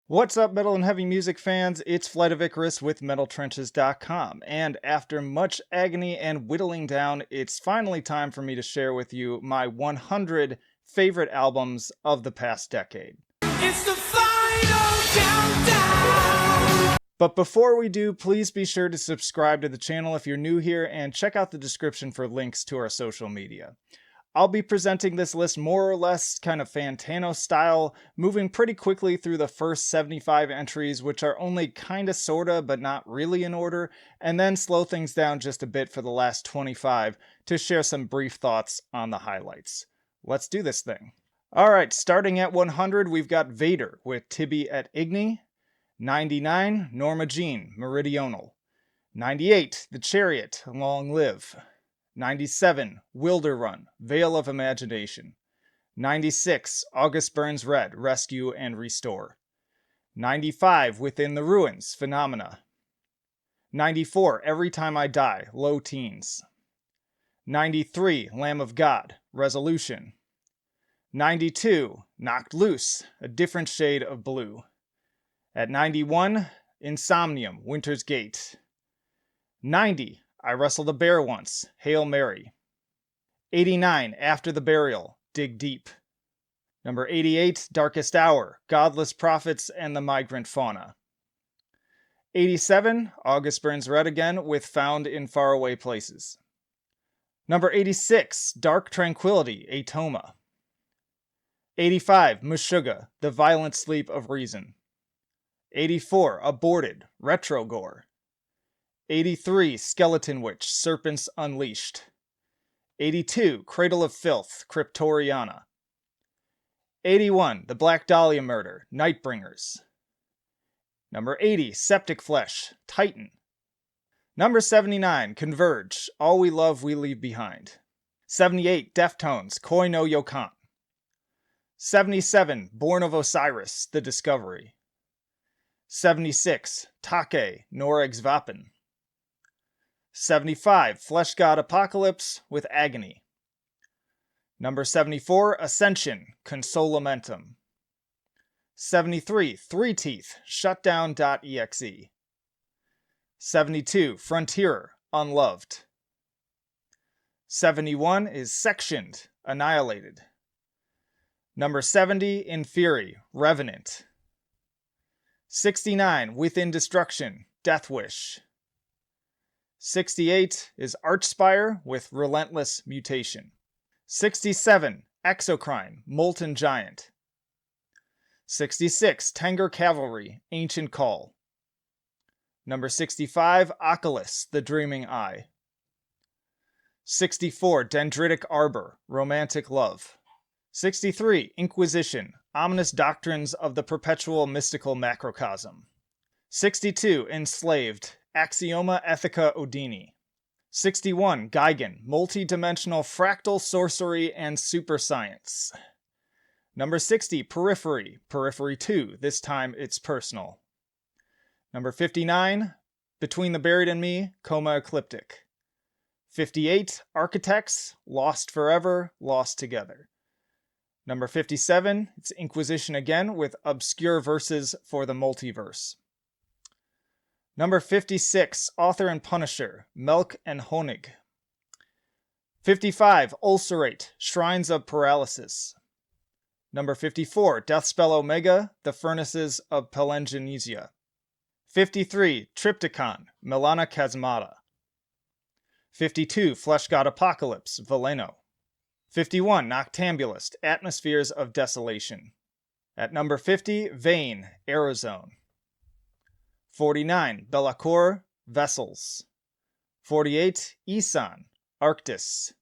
What's up, metal and heavy music fans? It's Flight of Icarus with MetalTrenches.com, and after much agony and whittling down, it's finally time for me to share with you my 100 favorite albums of the past decade. It's the final countdown! But before we do, please be sure to subscribe to the channel if you're new here, and check out the description for links to our social media. I'll be presenting this list more or less kind of Fantano style, moving pretty quickly through the first 75 entries, which are only kinda sorta but not really in order, and then slow things down just a bit for the last 25 to share some brief thoughts on the highlights. Let's do this thing. Alright, starting at 100, we've got Vader with Tibi at Igni. 99, Norma Meridional. 98, The Chariot, Long Live. 97, Wilderun, Veil of Imagination. 96, August Burns Red, Rescue and Restore. 95, Within the Ruins, Phenomena. 94, Every Time I Die, Low Teens. 93, Lamb of God, Resolution. 92, Knocked Loose, A Different Shade of Blue. At 91, Insomnium, Winter's Gate. 90, I Wrestled a Bear Once, Hail Mary. 89, After the Burial, Dig Deep. Number 88, Darkest Hour, Godless Prophets and the Migrant Fauna. 87, August Burns Red again with Found in Faraway Places. Number 86, Dark Tranquillity, Atoma. 85, Meshuggah, The Violent Sleep of Reason. 84, Aborted, Retrogore. 83, Skeletonwitch, Serpents Unleashed. 82, Cradle of Filth, Cryptoriana. 81, The Black Dahlia Murder, Nightbringers. Number 80, Septicflesh, Titan. Number 79, Converge, All We Love We Leave Behind. 78, Deftones, Koi no Yokan. 77, Born of Osiris, The Discovery. 76, Take, Noregs Vapen. 75, Flesh God Apocalypse with Agony. Number 74, Ascension, Consolamentum. 73, Three Teeth, Shutdown.exe. 72, Frontierer, Unloved. 71 is Sectioned, Annihilated. Number 70, Inferi, Revenant. 69, Within Destruction, Death Wish. 68 is Archspire with Relentless Mutation. 67, Exocrine, Molten Giant. 66, Tenger Cavalry, Ancient Call. Number 65, Oculus, The Dreaming Eye. 64, Dendritic Arbor, Romantic Love. 63, Inquisition, Ominous Doctrines of the Perpetual Mystical Macrocosm. 62, Enslaved, Axioma Ethica Odini. 61, Gigan, Multi-Dimensional Fractal Sorcery and Super Science. Number 60, Periphery, Periphery 2, this time it's personal. Number 59, Between the Buried and Me, Coma Ecliptic. 58, Architects, Lost Forever, Lost Together. Number 57, it's Inquisition again with Obscure Verses for the Multiverse. Number 56, Author and Punisher, Melk and Honig. 55, Ulcerate, Shrines of Paralysis. Number 54, Deathspell Omega, The Furnaces of Pelengenesia. 53, Triptychon, Milana Chasmata. 52, Flesh God Apocalypse, Veleno. 51, Noctambulist, Atmospheres of Desolation. At number 50, Vane, Aerozone. 49, Bellacour, Vessels. 48, Isan, Arctis.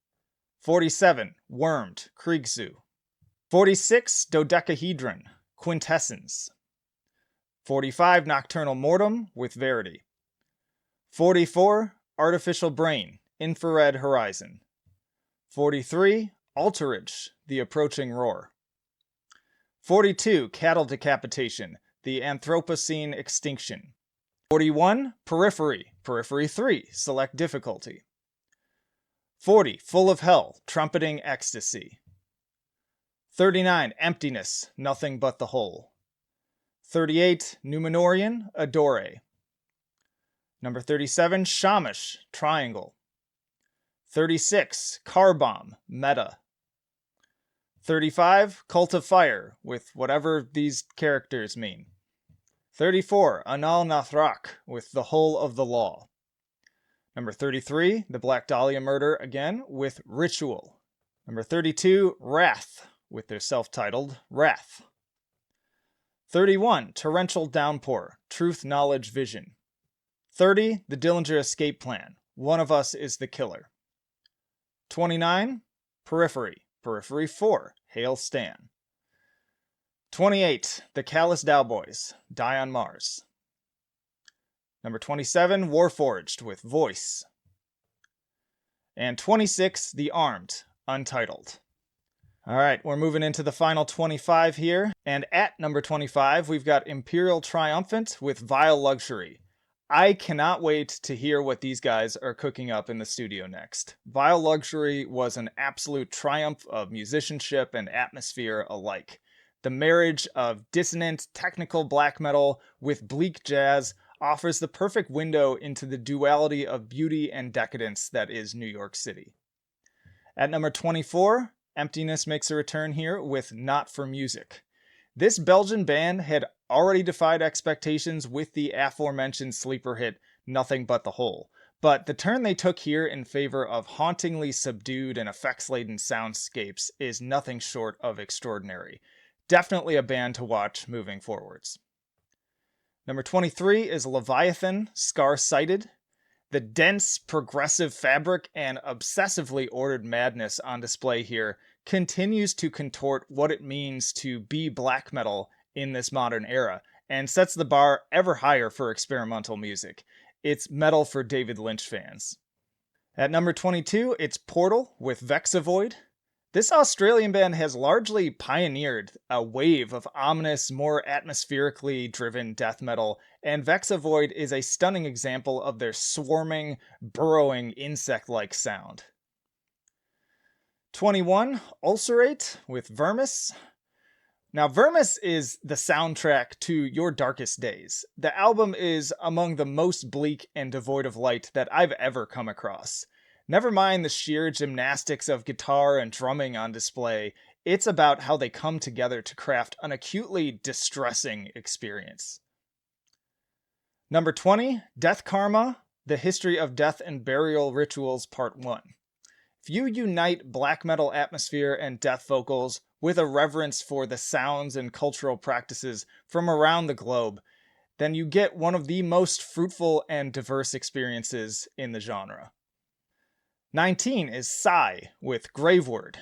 47, Wormed, Kriegsu. 46, Dodecahedron, Quintessence. 45, Nocturnal Mortem with Verity. 44, Artificial Brain, Infrared Horizon. 43, Alterage, The Approaching Roar. 42, Cattle Decapitation, The Anthropocene Extinction. 41, Periphery, Periphery 3, Select Difficulty. 40, Full of Hell, Trumpeting Ecstasy. 39, Emptiness, Nothing But the Whole. 38, Numenorian, Adore. Number 37, Shamash, Triangle. 36, Car Bomb, Meta. 35, Cult of Fire, with whatever these characters mean. 34, Anal Nathrak, with the Whole of the Law. Number 33, the Black Dahlia Murder, again, with Ritual. Number 32, Wrath, with their self-titled Wrath. 31, Torrential Downpour, Truth, Knowledge, Vision. 30, the Dillinger Escape Plan, One of Us is the Killer. 29, Periphery, Periphery 4, Hail Stan. 28, the Callous Dowboys, Die on Mars. Number 27, Warforged with Voice. And 26, The Armed, Untitled. All right, we're moving into the final 25 here. And at number 25, we've got Imperial Triumphant with Vile Luxury. I cannot wait to hear what these guys are cooking up in the studio next. Vile Luxury was an absolute triumph of musicianship and atmosphere alike. The marriage of dissonant, technical black metal with bleak jazz offers the perfect window into the duality of beauty and decadence that is New York City. At number 24, Emptiness makes a return here with Not for Music. This Belgian band had already defied expectations with the aforementioned sleeper hit Nothing But the Whole, but the turn they took here in favor of hauntingly subdued and effects-laden soundscapes is nothing short of extraordinary. Definitely a band to watch moving forwards. Number 23 is Leviathan, Scar-Sighted. The dense, progressive fabric and obsessively ordered madness on display here continues to contort what it means to be black metal in this modern era, and sets the bar ever higher for experimental music. It's metal for David Lynch fans. At number 22, it's Portal with Vexavoid. This Australian band has largely pioneered a wave of ominous, more atmospherically driven death metal, and Vexavoid is a stunning example of their swarming, burrowing, insect-like sound. 21, Ulcerate with Vermis. Now, Vermis is the soundtrack to Your Darkest Days. The album is among the most bleak and devoid of light that I've ever come across. Never mind the sheer gymnastics of guitar and drumming on display, it's about how they come together to craft an acutely distressing experience. Number 20, Death Karma, The History of Death and Burial Rituals Part 1. If you unite black metal atmosphere and death vocals with a reverence for the sounds and cultural practices from around the globe, then you get one of the most fruitful and diverse experiences in the genre. 19 is Psy with Graveword.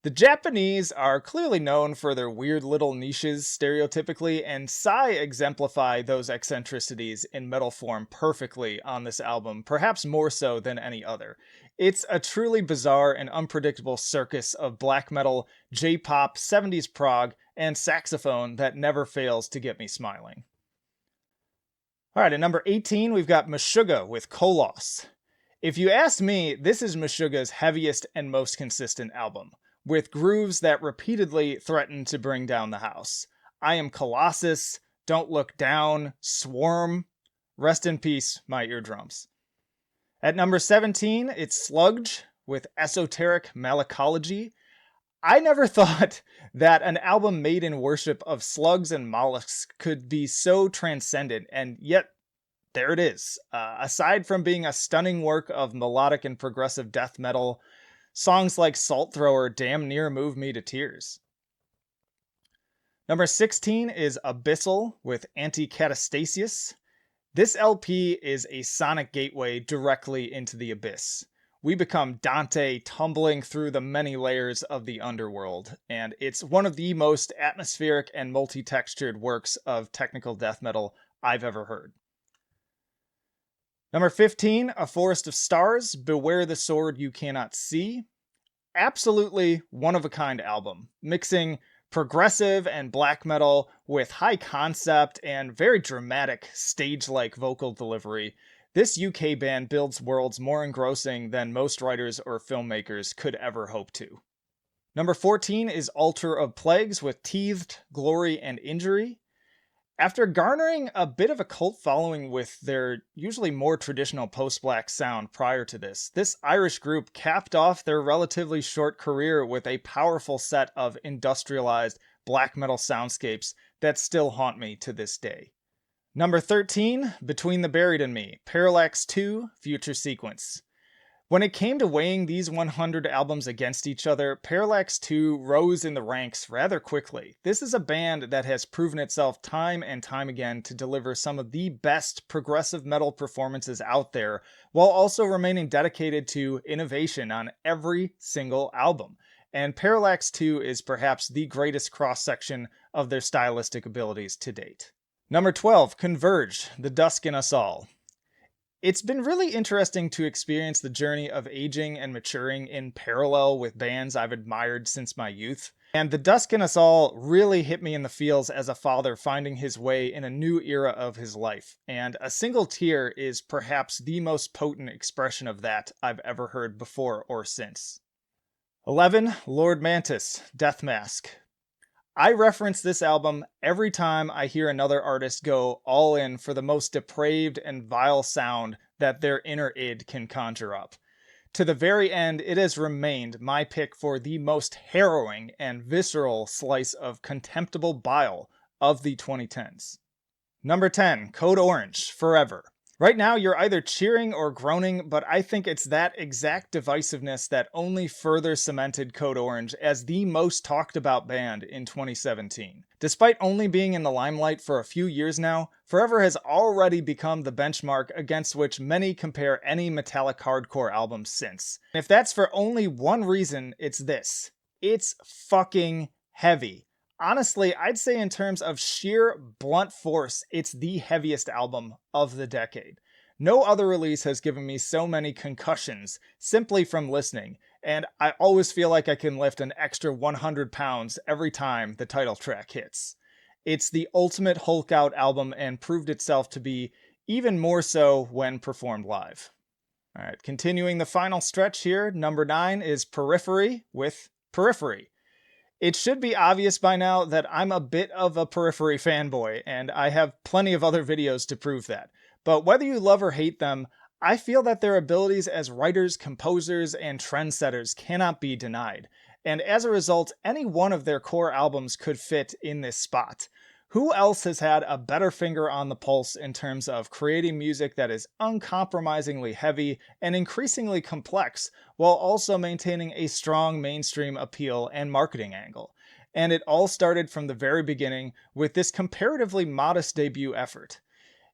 The Japanese are clearly known for their weird little niches stereotypically, and Psy exemplify those eccentricities in metal form perfectly on this album, perhaps more so than any other. It's a truly bizarre and unpredictable circus of black metal, J-pop, 70s prog, and saxophone that never fails to get me smiling. Alright, at number 18, we've got Meshuggah with Koloss. If you ask me, this is Meshuggah's heaviest and most consistent album, with grooves that repeatedly threaten to bring down the house. I Am Colossus, Don't Look Down, Swarm. Rest in peace, my eardrums. At number 17, it's Sludge with Esoteric Malacology. I never thought that an album made in worship of slugs and mollusks could be so transcendent, and yet there it is. Aside from being a stunning work of melodic and progressive death metal, songs like Salt Thrower damn near move me to tears. Number 16 is Abyssal with Anticatastasius. This LP is a sonic gateway directly into the abyss. We become Dante tumbling through the many layers of the underworld, and it's one of the most atmospheric and multi-textured works of technical death metal I've ever heard. Number 15, A Forest of Stars, Beware the Sword You Cannot See. Absolutely one-of-a-kind album, mixing progressive and black metal with high concept and very dramatic stage-like vocal delivery. This UK band builds worlds more engrossing than most writers or filmmakers could ever hope to. Number 14 is Altar of Plagues with Teethed, Glory, and Injury. After garnering a bit of a cult following with their usually more traditional post-black sound prior to this Irish group capped off their relatively short career with a powerful set of industrialized black metal soundscapes that still haunt me to this day. Number 13, Between the Buried and Me, Parallax 2, Future Sequence. When it came to weighing these 100 albums against each other, Parallax 2 rose in the ranks rather quickly. This is a band that has proven itself time and time again to deliver some of the best progressive metal performances out there, while also remaining dedicated to innovation on every single album. And Parallax 2 is perhaps the greatest cross-section of their stylistic abilities to date. Number 12, Converge, The Dusk in Us All. It's been really interesting to experience the journey of aging and maturing in parallel with bands I've admired since my youth. And The Dusk in Us All really hit me in the feels as a father finding his way in a new era of his life. And A Single Tear is perhaps the most potent expression of that I've ever heard before or since. 11. Lord Mantis, Death Mask. I reference this album every time I hear another artist go all in for the most depraved and vile sound that their inner id can conjure up. To the very end, it has remained my pick for the most harrowing and visceral slice of contemptible bile of the 2010s. Number 10, Code Orange, Forever. Right now, you're either cheering or groaning, but I think it's that exact divisiveness that only further cemented Code Orange as the most talked about band in 2017. Despite only being in the limelight for a few years now, Forever has already become the benchmark against which many compare any metallic hardcore album since. And if that's for only one reason, it's this. It's fucking heavy. Honestly, I'd say in terms of sheer blunt force, it's the heaviest album of the decade. No other release has given me so many concussions simply from listening, and I always feel like I can lift an extra 100 pounds every time the title track hits. It's the ultimate Hulk out album and proved itself to be even more so when performed live. Alright, continuing the final stretch here, number 9 is Periphery with Periphery. It should be obvious by now that I'm a bit of a Periphery fanboy, and I have plenty of other videos to prove that. But whether you love or hate them, I feel that their abilities as writers, composers, and trendsetters cannot be denied. And as a result, any one of their core albums could fit in this spot. Who else has had a better finger on the pulse in terms of creating music that is uncompromisingly heavy and increasingly complex, while also maintaining a strong mainstream appeal and marketing angle? And it all started from the very beginning with this comparatively modest debut effort.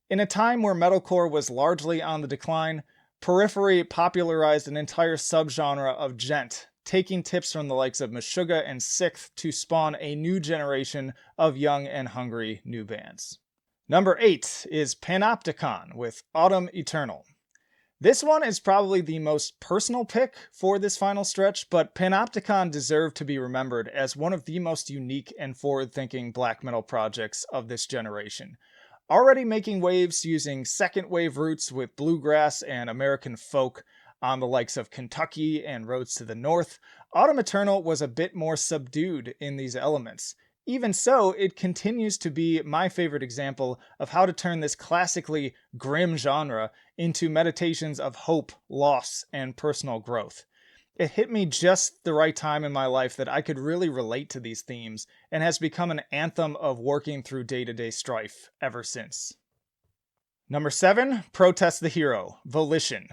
In a time where metalcore was largely on the decline, Periphery popularized an entire subgenre of djent, taking tips from the likes of Meshuggah and Sixth to spawn a new generation of young and hungry new bands. Number 8 is Panopticon with Autumn Eternal. This one is probably the most personal pick for this final stretch, but Panopticon deserved to be remembered as one of the most unique and forward-thinking black metal projects of this generation. Already making waves using second wave roots with bluegrass and American folk on the likes of Kentucky and Roads to the North, Autumn Eternal was a bit more subdued in these elements. Even so, it continues to be my favorite example of how to turn this classically grim genre into meditations of hope, loss, and personal growth. It hit me just the right time in my life that I could really relate to these themes, and has become an anthem of working through day-to-day strife ever since. Number 7, Protest the Hero, Volition.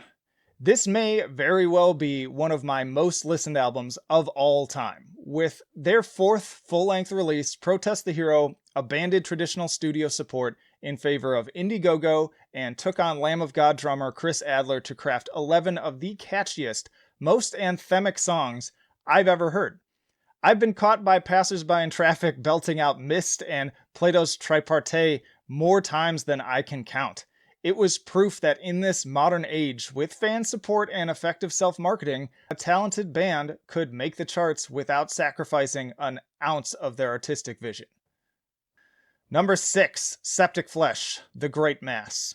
This may very well be one of my most listened albums of all time. With their 4th full-length release, Protest the Hero abandoned traditional studio support in favor of Indiegogo and took on Lamb of God drummer Chris Adler to craft 11 of the catchiest, most anthemic songs I've ever heard. I've been caught by passersby in traffic belting out Mist and Plato's Tripartite more times than I can count. It was proof that in this modern age, with fan support and effective self-marketing, a talented band could make the charts without sacrificing an ounce of their artistic vision. Number 6, Septicflesh, The Great Mass.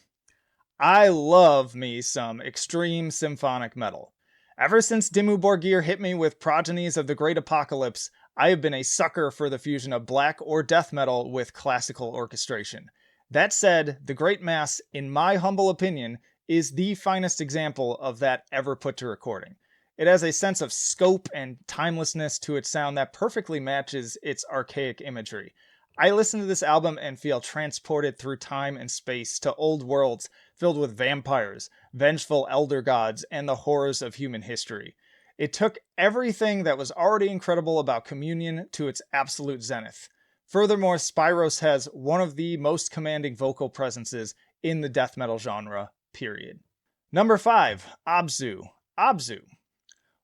I love me some extreme symphonic metal. Ever since Dimmu Borgir hit me with Progenies of the Great Apocalypse, I have been a sucker for the fusion of black or death metal with classical orchestration. That said, The Great Mass, in my humble opinion, is the finest example of that ever put to recording. It has a sense of scope and timelessness to its sound that perfectly matches its archaic imagery. I listen to this album and feel transported through time and space to old worlds filled with vampires, vengeful elder gods, and the horrors of human history. It took everything that was already incredible about Communion to its absolute zenith. Furthermore, Spyros has one of the most commanding vocal presences in the death metal genre, period. Number 5, Abzu. Abzu.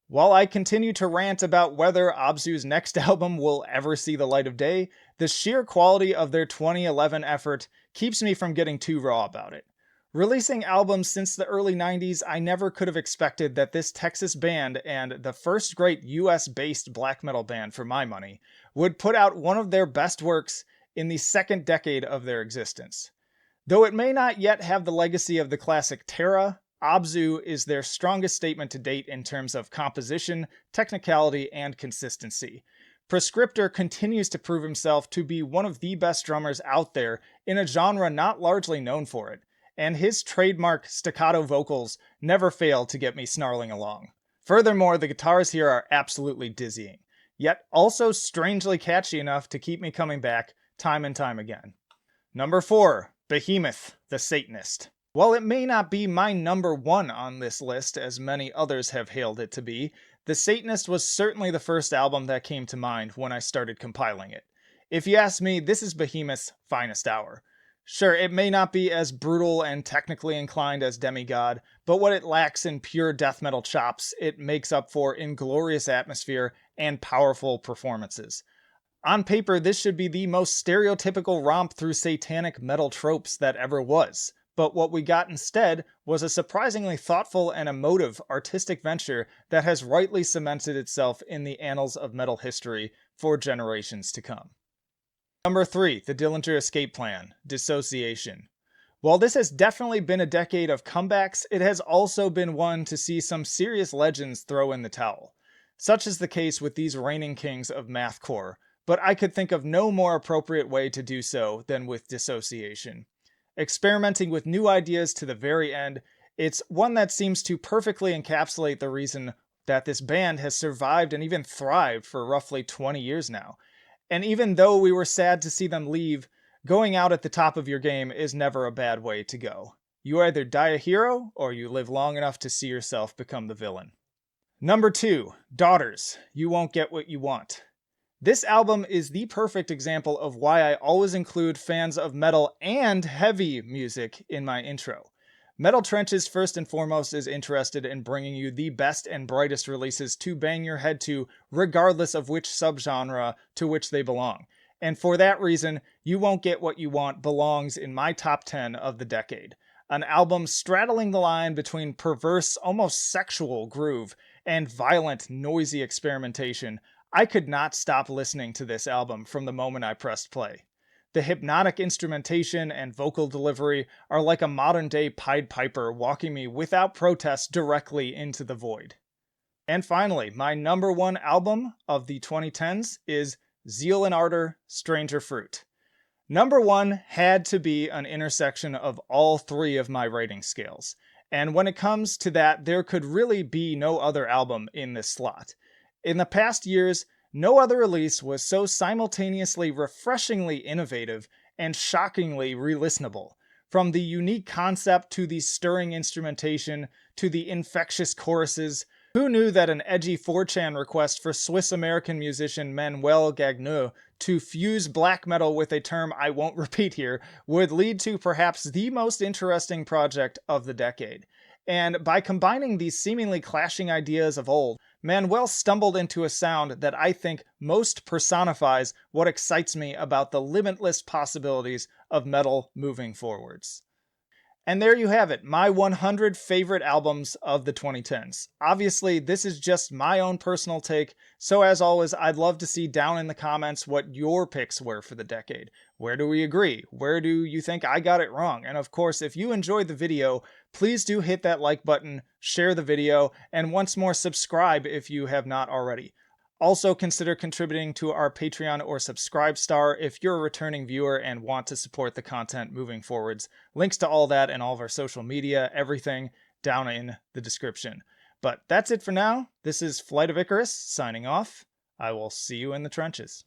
While I continue to rant about whether Abzu's next album will ever see the light of day, the sheer quality of their 2011 effort keeps me from getting too raw about it. Releasing albums since the early 90s, I never could have expected that this Texas band, and the first great US-based black metal band for my money, would put out one of their best works in the second decade of their existence. Though it may not yet have the legacy of the classic Terra, Abzu is their strongest statement to date in terms of composition, technicality, and consistency. Prescriptor continues to prove himself to be one of the best drummers out there in a genre not largely known for it, and his trademark staccato vocals never fail to get me snarling along. Furthermore, the guitars here are absolutely dizzying, yet also strangely catchy enough to keep me coming back time and time again. Number 4, Behemoth, the Satanist. While it may not be my number 1 on this list, as many others have hailed it to be, The Satanist was certainly the first album that came to mind when I started compiling it. If you ask me, this is Behemoth's finest hour. Sure, it may not be as brutal and technically inclined as Demigod, but what it lacks in pure death metal chops, it makes up for in glorious atmosphere and powerful performances. On paper, this should be the most stereotypical romp through satanic metal tropes that ever was. But what we got instead was a surprisingly thoughtful and emotive artistic venture that has rightly cemented itself in the annals of metal history for generations to come. Number 3, the Dillinger Escape Plan, Dissociation. While this has definitely been a decade of comebacks, it has also been one to see some serious legends throw in the towel. Such is the case with these reigning kings of mathcore, but I could think of no more appropriate way to do so than with Dissociation. Experimenting with new ideas to the very end, it's one that seems to perfectly encapsulate the reason that this band has survived and even thrived for roughly 20 years now. And even though we were sad to see them leave, going out at the top of your game is never a bad way to go. You either die a hero, or you live long enough to see yourself become the villain. Number 2, Daughters, You Won't Get What You Want. This album is the perfect example of why I always include fans of metal and heavy music in my intro. Metal Trenches first and foremost is interested in bringing you the best and brightest releases to bang your head to, regardless of which subgenre to which they belong. And for that reason, You Won't Get What You Want belongs in my top 10 of the decade. An album straddling the line between perverse, almost sexual groove and violent, noisy experimentation. I could not stop listening to this album from the moment I pressed play. The hypnotic instrumentation and vocal delivery are like a modern-day Pied Piper walking me without protest directly into the void. And finally, my number 1 album of the 2010s is Zeal and Ardor, Stranger Fruit. Number 1 had to be an intersection of all 3 of my rating scales. And when it comes to that, there could really be no other album in this slot. In the past years, no other release was so simultaneously refreshingly innovative and shockingly re-listenable. From the unique concept to the stirring instrumentation to the infectious choruses, who knew that an edgy 4chan request for Swiss-American musician Manuel Gagneux to fuse black metal with a term I won't repeat here would lead to perhaps the most interesting project of the decade. And by combining these seemingly clashing ideas of old, Manuel stumbled into a sound that I think most personifies what excites me about the limitless possibilities of metal moving forwards. And there you have it, my 100 favorite albums of the 2010s. Obviously, this is just my own personal take, so as always, I'd love to see down in the comments what your picks were for the decade. Where do we agree? Where do you think I got it wrong? And of course, if you enjoyed the video, please do hit that like button, share the video, and once more subscribe if you have not already. Also, consider contributing to our Patreon or Subscribe Star if you're a returning viewer and want to support the content moving forwards. Links to all that and all of our social media, everything, down in the description. But that's it for now. This is Flight of Icarus signing off. I will see you in the trenches.